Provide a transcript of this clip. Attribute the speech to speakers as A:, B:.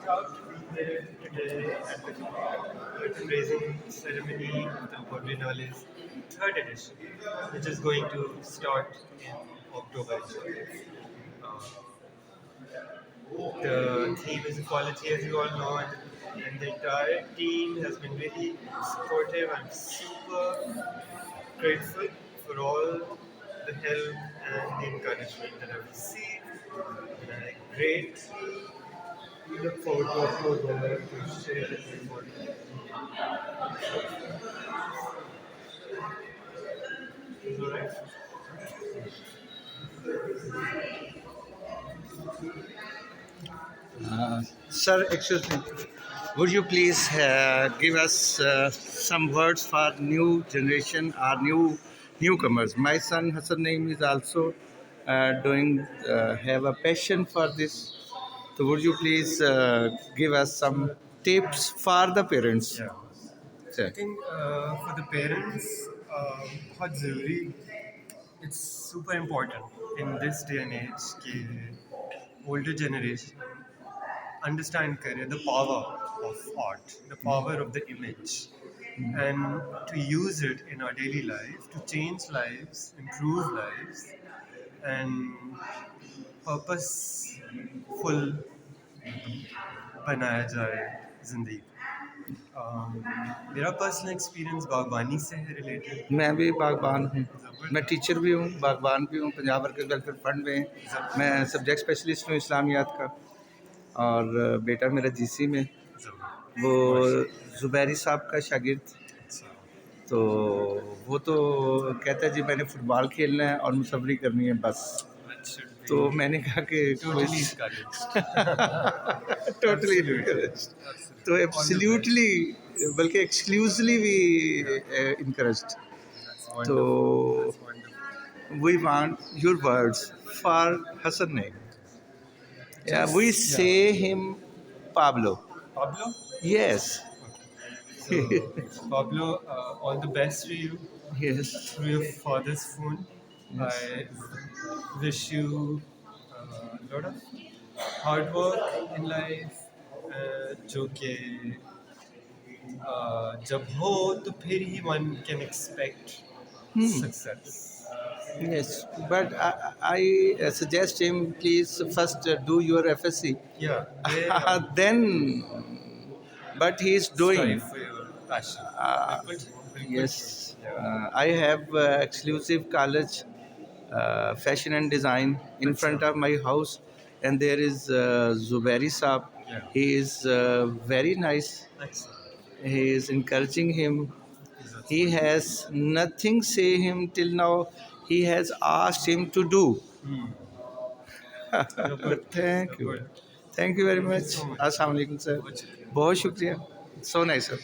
A: proud to be here today at the curtain raising ceremony of the Berlinale's third edition, which is going to start in October. Uh, the theme is equality, as you all know, and the entire team has been really supportive. I'm super grateful for all the help and the encouragement that I've received. And I greatly look forward to October to share it with all. Is all right?
B: Sir, excuse me. Would you please give us some words for new generation or newcomers? My son Hassan Naeem is also doing have a passion for this. So would you please give us some tips for the parents?
A: Yeah. I
B: Sir.
A: think for the parents, बहुत ज़रूरी it's super important in this day and age कि older generation understand करे the power of art, the power of the image, and to use it in our daily life to change lives, improve lives, and purposeful बनाया जाए जिंदगी. मेरा personal experience बागवानी से है related.
B: मैं भी बागबान हूँ. मैं टीचर भी हूँ, बागबान भी हूँ. पंजाब वर्कर वेलफेयर फंड में मैं सब्जेक्ट स्पेशलिस्ट हूँ इस्लामियात का. और बेटा मेरा जीसी में, वो ज़ुबैरी साहब का शागिर्द. तो वो तो कहता है जी मैंने फुटबॉल खेलना है और मुसफरी करनी है बस. तो मैंने कहा कि टोटली तो एब्सोल्युटली बल्कि एक्सक्लूसिवली वी इनकरेज्ड. तो we want your words for Hasan name. We say him Pablo.
A: Pablo?
B: Yes.
A: So, Pablo, all the best to you
B: Yes.
A: through your father's phone.
B: Yes.
A: I wish you a lot of hard work in life. जो कि जब हो तो फिर ही one can expect success.
B: Yes. But I suggest him please first do your FSC.
A: Yeah.
B: Then, but he is doing.
A: Strive for your passion. बिल्कुल.
B: Yes. I have exclusive college fashion and design in front of my house, and there is Zubairi Saab.
A: Yeah.
B: He is very nice.
A: Excellent.
B: He is encouraging him. He has nothing say him till now. He has asked him to do. Thank you. Thank you very much.
A: so much.
B: Assalamu alaikum sir. बहुत शुक्रिया. So nice sir.